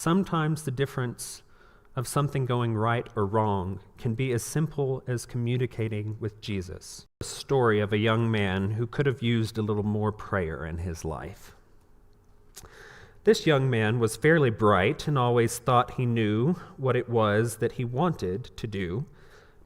Sometimes the difference of something going right or wrong can be as simple as communicating with Jesus. A story of a young man who could have used a little more prayer in his life. This young man was fairly bright and always thought he knew what it was that he wanted to do,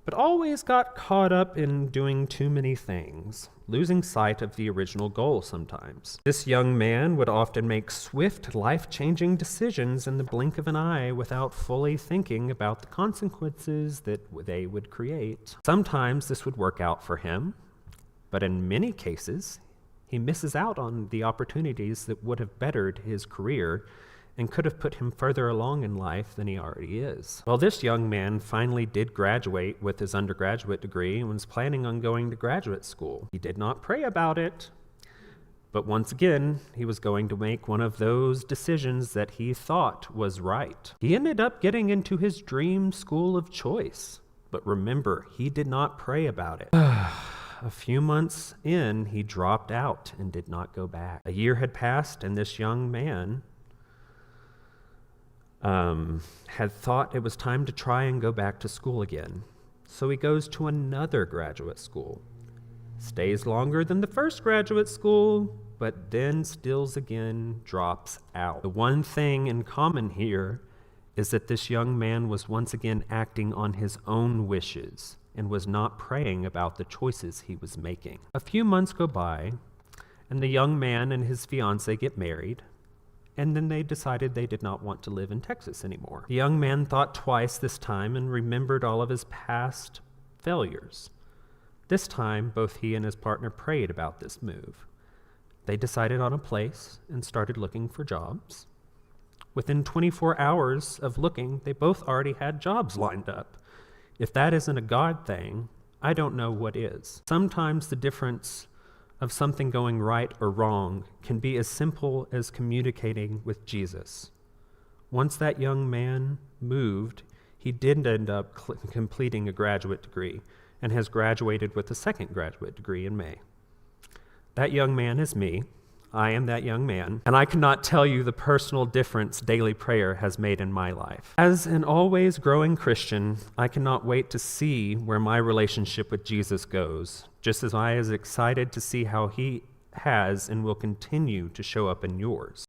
but always got caught up in doing too many things, losing sight of the original goal sometimes. This young man would often make swift, life-changing decisions in the blink of an eye without fully thinking about the consequences that they would create. Sometimes this would work out for him, but in many cases, he misses out on the opportunities that would have bettered his career and could have put him further along in life than he already is. Well, this young man finally did graduate with his undergraduate degree and was planning on going to graduate school. He did not pray about it, but once again, he was going to make one of those decisions that he thought was right. He ended up getting into his dream school of choice, but remember, he did not pray about it. A few months in, he dropped out and did not go back. A year had passed, and this young man had thought it was time to try and go back to school again. So he goes to another graduate school, stays longer than the first graduate school, but then stills again drops out. The one thing in common here is that this young man was once again acting on his own wishes and was not praying about the choices he was making. A few months go by, and the young man and his fiancée get married, and then they decided they did not want to live in Texas anymore. The young man thought twice this time and remembered all of his past failures. This time, both he and his partner prayed about this move. They decided on a place and started looking for jobs. Within 24 hours of looking, they both already had jobs lined up. If that isn't a God thing, I don't know what is. Sometimes the difference of something going right or wrong can be as simple as communicating with Jesus. Once that young man moved, he did end up completing a graduate degree and has graduated with a second graduate degree in May. That young man is me. I am that young man, and I cannot tell you the personal difference daily prayer has made in my life. As an always growing Christian, I cannot wait to see where my relationship with Jesus goes, just as I am excited to see how he has and will continue to show up in yours.